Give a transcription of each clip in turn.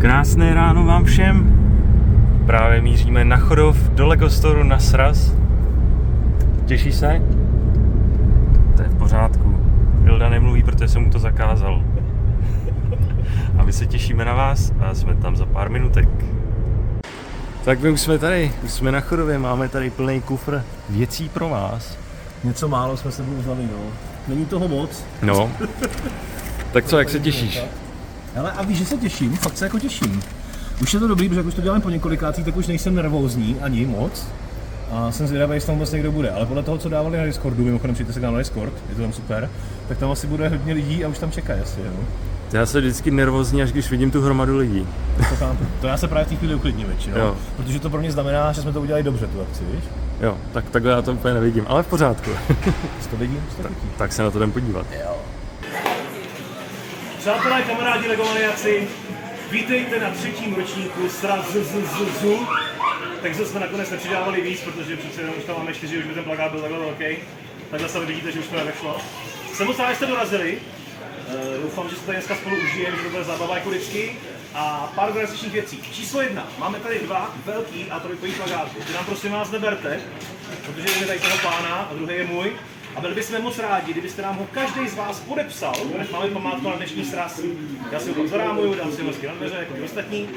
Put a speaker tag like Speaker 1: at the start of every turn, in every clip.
Speaker 1: Krásné ráno vám všem. Právě míříme na Chodov do Lego Store na sraz. Těší se? To je v pořádku. Vilda nemluví, protože jsem mu to zakázal. A my se těšíme na vás a jsme tam za pár minutek. Tak my už jsme tady, už jsme na Chodově, máme tady plný kufr věcí pro vás.
Speaker 2: Něco málo jsme se vzali, no. Není toho moc.
Speaker 1: No. Tak co, jak se těšíš?
Speaker 2: Hele, a víš, že se těším, fakt se jako těším. Už je to dobrý, protože jak už to dělám po několikátý, tak už nejsem nervózní ani moc. A jsem zvědavý, jestli tam vůbec někdo bude. Ale podle toho, co dávali na Discordu, mimochodem přijďte se k nám na Discord, je to tam super, tak tam asi bude hodně lidí a už tam čekají asi, jo.
Speaker 1: Já se vždycky nervózní, až když vidím tu hromadu lidí.
Speaker 2: To já se právě v té chvíli uklidním většinou,
Speaker 1: jo.
Speaker 2: Protože to pro mě znamená, že jsme to udělali dobře, tu akci, víš?
Speaker 1: Jo, tak takhle já to úplně nevidím, ale v pořádku.
Speaker 2: To vidím?
Speaker 1: Tak se na to jdem podívat.
Speaker 2: Jo. Přátelé, kamarádi, legomaniaci, vítejte na 3. ročníku SRAZZZZU. Takže jsme nakonec nepřidávali víc, protože přece jenom už tam máme 4, už by ten plakát byl takhle velký. Tak zase vidíte, že už to nevyšlo. Jsem moc rád, že jste dorazili. Doufám, že se tady dneska spolu užijeme, že to bude zábava jako vždycky. A pár organizačních věcí. Číslo 1. Máme tady 2 velký a trojkový plakáty. Ty nám prosím vás neberte, protože jeden je tady toho pána a druhý je můj. A byli bychom moc rádi, kdybyste nám ho každý z vás podepsal, než máme památku na dnešní sraz. Já si ho tam zarámuju, dám si ho hezky na dveře, jako ty ostatní.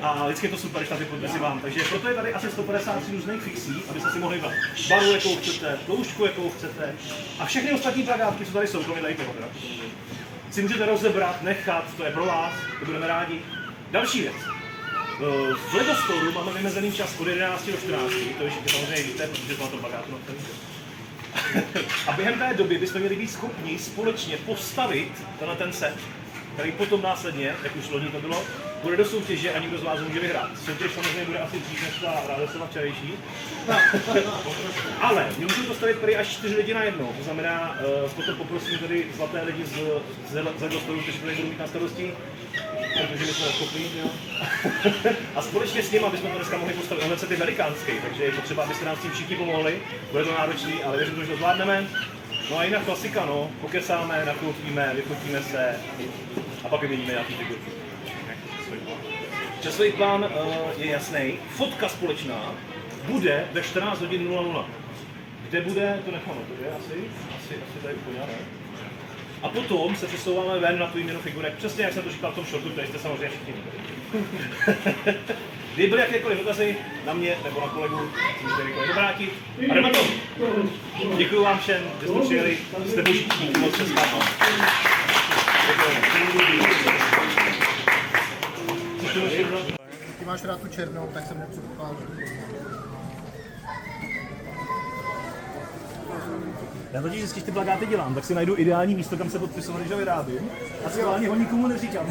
Speaker 2: A vždycky je to super, když tam ty podpisy vám. Takže proto je tady asi 153 různých fixí, abyste si mohli vybrat barvu, jakou chcete, tloušťku, jakou chcete. A všechny ostatní plakátky, co tady jsou, kromě tady toho, si můžete rozebrat, nechat, to je pro vás, to budeme rádi. Další věc. V Lego Store máme vymezený čas od 11 do 14, to ještě samozřejmě víte, protože to na tom plakátu a během té doby bychom měli být schopni společně postavit ten set, který potom následně, jak už loni to bylo, bude do soutěže a nikdo z vás může vyhrát. Soutěž samozřejmě bude asi dřív než ta Rádesova včerejší. Ale my můžeme postavit tady až 4 lidi na jednou. To znamená, potom poprosím tady zlaté lidi z Lego Store, kteří tady budou mít na starosti, protože my jsme schopní, jo. A společně s nimi, abychom to dneska mohli postavit, hned se ty velikánský, takže je potřeba, abyste nám s tím všichni pomohli. Bude to náročný, ale věřím, že to zvládneme. No a jinak klasika, no, pokecáme, nakoupíme, vyfotíme se a pak vyměníme nějaký figurky. Časový plán je jasný. Fotka společná bude ve 14 hodin 00. Kde bude, to nechám to je asi tady úplně, ne? A potom se přesouváme ven na tu výměnu figurek, přesně jak jsem to říkal v tom shortu, který jste samozřejmě všichni viděli. Kdyby byly jakékoliv dotazy na mě nebo na kolegu, můžete kdykoliv obrátit. A jdeme to! Děkuji vám všem, že jste přijeli, jste božíčí, moc se spátno.
Speaker 3: Ty máš rád tu černou, tak jsem nepředpokládal.
Speaker 2: Já totiž, když ty plakáty dělám, tak si najdu ideální místo, kam se podpisovat, když ho vyrábím. A schválně ho nikomu neříkám,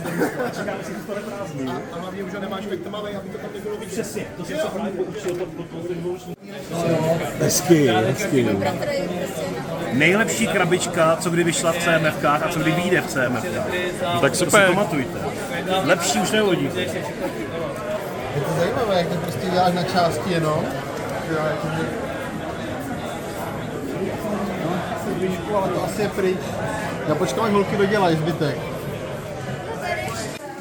Speaker 2: a čekám, jestli to neprázdný.
Speaker 3: A hlavně už ho nemáš tak tmavý, aby to tam nebylo vidět.
Speaker 2: Přesně, to jsem se právě poučil pod tím dvoučním.
Speaker 3: Hezky.
Speaker 2: Nejlepší krabička, co kdy vyšla v CMFkách a co kdy vyjde v CMFkách.
Speaker 1: Tak
Speaker 2: To si
Speaker 1: super.
Speaker 2: pamatujte. Lepší už neuvidíte.
Speaker 3: Je to zajímavé, jak to prostě děláš na části jenom. Ale to asi je pryč. Já počkám, až holky dodělají zbytek.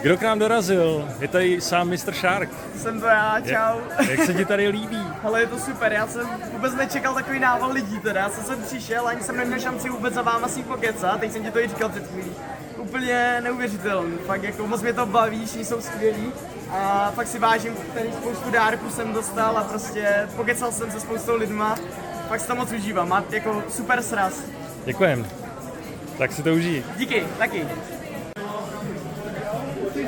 Speaker 1: Kdo k nám dorazil? Je tady sám Mr. Shark.
Speaker 4: Jsem to já, čau.
Speaker 1: Jak se ti tady líbí?
Speaker 4: Ale je to super, já jsem vůbec nečekal takový nával lidí teda, já jsem sem přišel, ani jsem neměl šanci vůbec za váma si pokecat, teď jsem ti to i říkal před chvílí. Úplně neuvěřitelný, fakt jako moc mě to baví, všichni jsou skvělí a fakt si vážím, tady spoustu dárků jsem dostal a prostě pokecal jsem se spoustou lidma, fakt si to moc užívám, má jako super sraz.
Speaker 1: Děkujem. Tak si to užij.
Speaker 4: Díky, taky.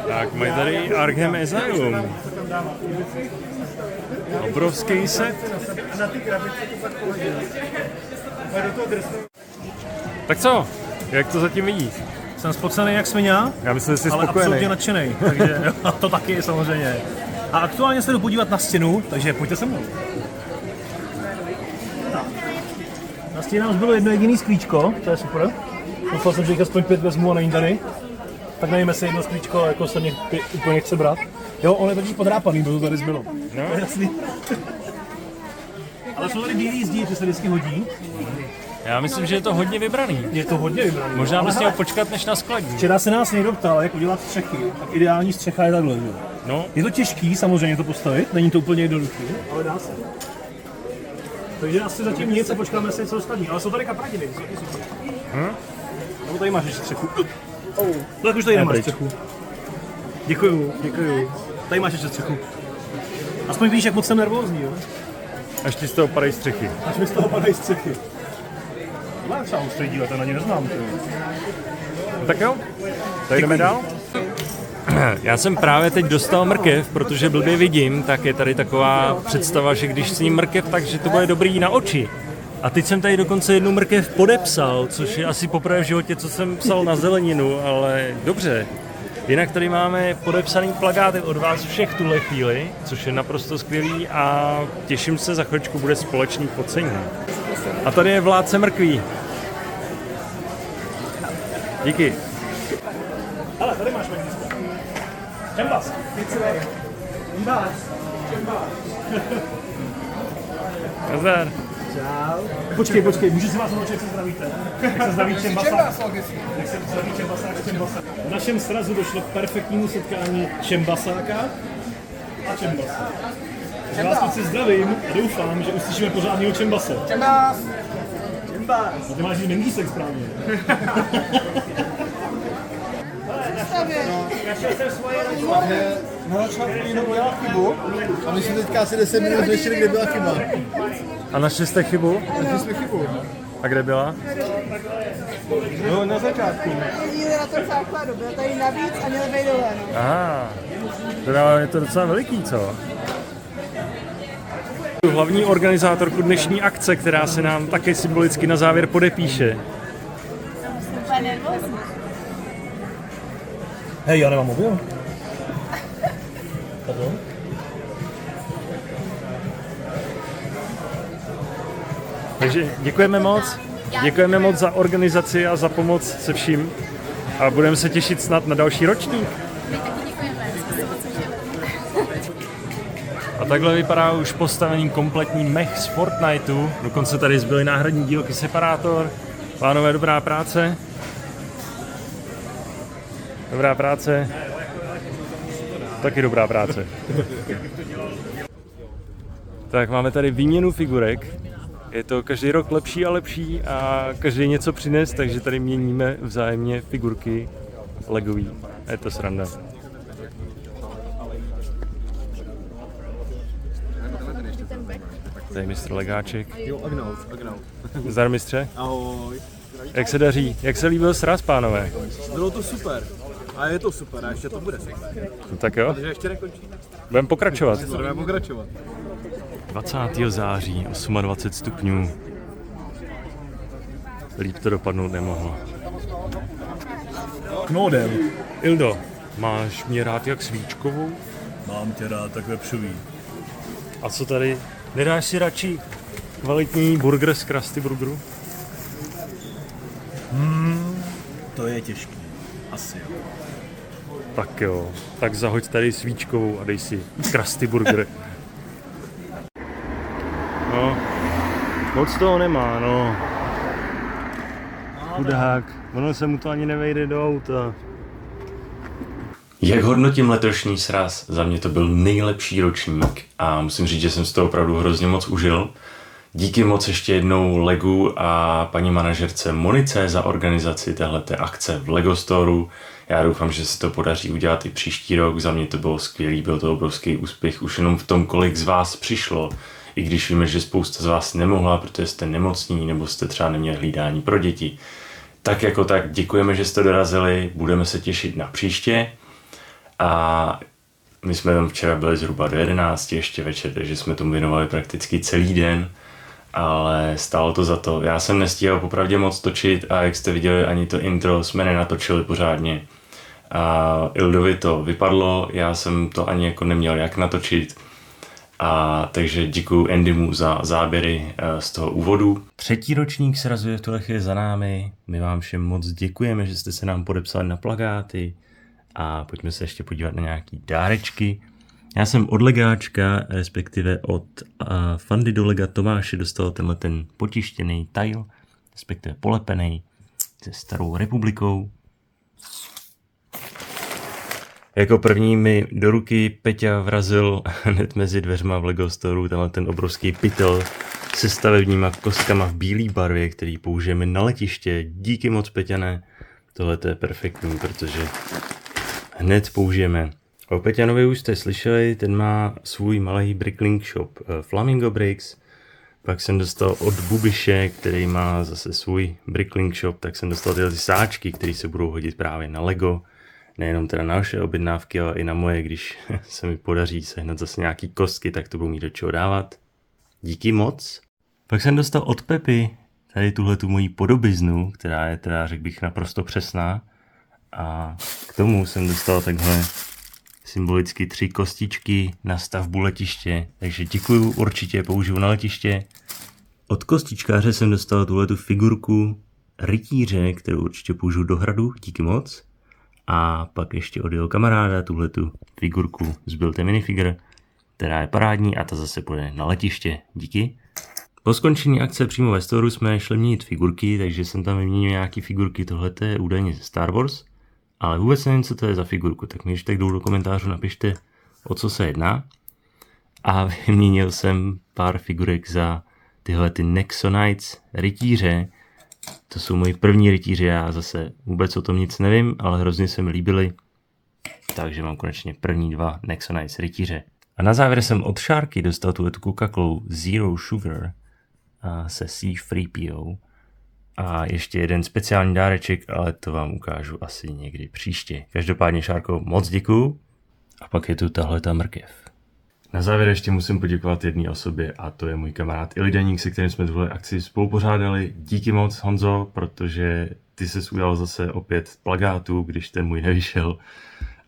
Speaker 1: Tak, mají tady Arkham Asylum. Obrovský set. Tak co? Jak to zatím vidíš?
Speaker 2: Jsem spocený jak svině,
Speaker 1: Já myslím, že jsi
Speaker 2: ale
Speaker 1: spokojený.
Speaker 2: absolutně nadšený, takže to taky samozřejmě. A aktuálně se jdu podívat na stěnu, takže pojďte se mnou. Na stěně nám bylo jedno jediný sklíčko, to je super. Doufal jsem, že jich aspoň 5 vezmu a není tady. Tak nevím, jestli jedno sklíčko jako se mě úplně chce brát. Jo, on je totiž podrápaný, protože to tady zbylo.
Speaker 1: No.
Speaker 2: To je jasný. Ale jsou tady bílý zdi, že se vždycky hodí.
Speaker 1: Já myslím, že je to hodně vybraný.
Speaker 2: Je to hodně vybraný.
Speaker 1: Možná bys měl počkat, než naskladní.
Speaker 2: Včera se nás někdo ptal, jak udělat střechy. Tak ideální střecha je takhle. Jo.
Speaker 1: No,
Speaker 2: Je to těžký samozřejmě to postavit, není to úplně jednoduchý, ale dá se. Takže asi zatím nic a počkáme, jestli něco skladní. Ale jsou tady kapradiny, jsou taky super. No tady máš ještě střechu. No tak už tady nemáš střechu. Děkuju. Tady máš ještě střechu. Aspoň víš, jak moc jsem nervózní, jo?
Speaker 1: až ti z toho padají střechy.
Speaker 2: Až mi z toho padají střechy. Tohle třeba už stojí dílet, ten ani neznám.
Speaker 1: Tak jo, tak jdeme dál. Já jsem právě teď dostal mrkev, protože blbě vidím, tak je tady taková představa, že když sním mrkev, takže to bude dobrý na oči. A teď jsem tady dokonce jednu mrkev podepsal, což je asi poprvé v životě, co jsem psal na zeleninu, ale dobře. Jinak tady máme podepsaný plakáty od vás všech tuhle chvíli, což je naprosto skvělý a těším se, za chvíličku bude společný focení. A tady je vládce mrkví. Díky.
Speaker 2: Hele, tady máš magnízko. Čembas.
Speaker 1: Nazdar.
Speaker 2: Počkej, můžu si vás naučit, jak se zdravíte? Jak se zdraví Čembasa? Jak se zdraví Čembasák s Čembasa? V našem srazu došlo k perfektnímu setkání Čembasáka a Čembasa. Já vás kluci zdravím a doufám, že uslyšíme pořádného Čembase.
Speaker 4: Čembás!
Speaker 2: A ty máš jí mendísek správně.
Speaker 3: Na začátku někdo udělal chybu a my jsme teďka asi 10 minut řešili, kde byla chyba.
Speaker 1: A našli jste chybu?
Speaker 3: Našli jsme chybu.
Speaker 1: A kde byla?
Speaker 3: No, na začátku.
Speaker 5: Díly na tom základu, byl tady navíc a měl být dole, no.
Speaker 1: Aha, teda je to docela veliký, co? Hlavní organizátorku dnešní akce, která se nám také symbolicky na závěr podepíše.
Speaker 5: Jsem úplně nervózní.
Speaker 2: Hej, já nemám mobil. Pardon?
Speaker 1: Takže děkujeme moc. Děkujeme moc za organizaci a za pomoc se vším. A budeme se těšit snad na další ročník.
Speaker 5: My taky děkujeme, jsme se moc užili.
Speaker 1: A takhle vypadá už postavený kompletní mech z Fortniteu. Dokonce tady zbyly náhradní dílky separátor. Pánové, dobrá práce. Dobrá práce. Taky dobrá práce. Tak máme tady výměnu figurek. Je to každý rok lepší a lepší a každý něco přines, takže tady měníme vzájemně figurky legový. Je to sranda. Tady mistr Legáček.
Speaker 3: Jo, Agnou.
Speaker 1: Zdar mistře.
Speaker 3: Ahoj.
Speaker 1: Jak se daří? Jak se líbil sraz, pánové?
Speaker 3: Bylo to super. A je to super, a ještě to bude super.
Speaker 1: No tak jo,
Speaker 3: Takže ještě nekončí.
Speaker 1: budeme pokračovat.
Speaker 3: Budeme pokračovat.
Speaker 1: 20. září, 28 stupňů. Líp to dopadnout nemohlo.
Speaker 2: Knodem.
Speaker 1: Ildo, máš mě rád jak svíčkovou?
Speaker 2: Mám tě rád tak vepřový.
Speaker 1: A co tady? Nedáš si radši kvalitní burger z Krusty Burgeru?
Speaker 2: To je těžký. Asi jo.
Speaker 1: Tak jo, tak zahoď tady svíčkovou a dej si Krusty Burger. No, moc toho nemá, no. Chudák, ono se mu to ani nevejde do auta. Jak hodnotím letošní sraz? Za mě to byl nejlepší ročník a musím říct, že jsem z toho opravdu hrozně moc užil. Díky moc ještě jednou Legu a paní manažerce Monice za organizaci téhleté akce v Lego Storeu. Já doufám, že se to podaří udělat i příští rok. Za mě to bylo skvělý, byl to obrovský úspěch už jenom v tom, kolik z vás přišlo. I když víme, že spousta z vás nemohla, protože jste nemocní nebo jste třeba neměli hlídání pro děti. Tak jako tak děkujeme, že jste dorazili, budeme se těšit na příště. A my jsme tam včera byli zhruba do 11 ještě večer, takže jsme tomu věnovali prakticky celý den, ale stálo to za to. Já jsem nestíhal popravdě moc točit a jak jste viděli, ani to intro jsme nenatočili pořádně. A Ildovi to vypadlo, já jsem to ani jako neměl jak natočit. A takže děkuju Andymu za záběry z toho úvodu. Třetí ročník srazu je v tuhle chvíli za námi. My vám všem moc děkujeme, že jste se nám podepsali na plakáty. A pojďme se ještě podívat na nějaký dárečky. Já jsem od Legáčka, respektive od Fandy do Lega Tomáše dostal tenhle ten potištěný tile. respektive polepený se Starou republikou. Jako první mi do ruky Peťa vrazil hned mezi dveřma v Lego Storeu tenhle ten obrovský pytel se stavebníma kostkama v bílé barvě, který použijeme na letiště. Díky moc, Peťané. Tohle je perfektní, protože hned použijeme. O Peťanovi už jste slyšeli, ten má svůj malý bricklink shop Flamingo Bricks. Pak jsem dostal od Bubiše, který má zase svůj bricklink shop, tak jsem dostal tyhle sáčky, které se budou hodit právě na Lego. Nejenom teda na naše objednávky, ale i na moje, když se mi podaří sehnat zase nějaký kostky, tak to budu mít do čeho dávat. Díky moc. Pak jsem dostal od Pepy tady tuhletu moji podobiznu, která je teda, řekl bych, naprosto přesná. A k tomu jsem dostal takhle symbolicky 3 kostičky na stavbu letiště, takže děkuju, určitě použiju na letiště. Od kostičkáře jsem dostal tuhletu figurku rytíře, kterou určitě použiju do hradu, díky moc. A pak ještě od jeho kamaráda tuhletu figurku z Builte minifigure, která je parádní a ta zase půjde na letiště, díky. Po skončení akce přímo ve storu jsme šli měnit figurky, takže jsem tam vyměnil nějaký figurky, tohle je údajně ze Star Wars. Ale vůbec nevím, co to je za figurku, tak mi když tak dolů do komentářů napište, o co se jedná. A vyměnil jsem pár figurek za tyhle ty Nexonites rytíře. To jsou moji první rytíři, já zase vůbec o tom nic nevím, ale hrozně se mi líbily. Takže mám konečně první 2 Nexonites rytíře. A na závěr jsem od Sharky dostal tu Coca-Colu Zero Sugar se C3PO. A ještě jeden speciální dáreček, ale to vám ukážu asi někdy příště. Každopádně, Šárko, moc děkuju. A pak je tu tahle ta mrkev. Na závěr ještě musím poděkovat jedné osobě a to je můj kamarád Ilidaník, se kterým jsme tuhle akci spolupořádali. Díky moc, Honzo, protože ty ses udělal zase opět plagátu, když ten můj nevyšel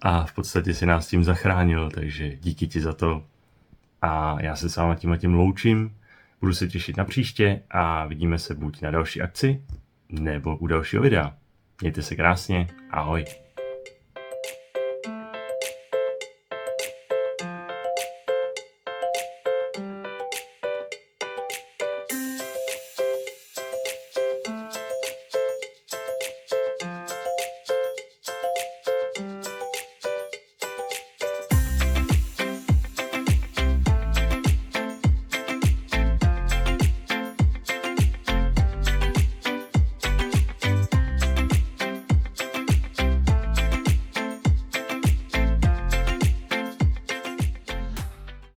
Speaker 1: a v podstatě si nás tím zachránil, takže díky ti za to. A já se s váma tím loučím. Budu se těšit na příště a vidíme se buď na další akci, nebo u dalšího videa. Mějte se krásně, ahoj.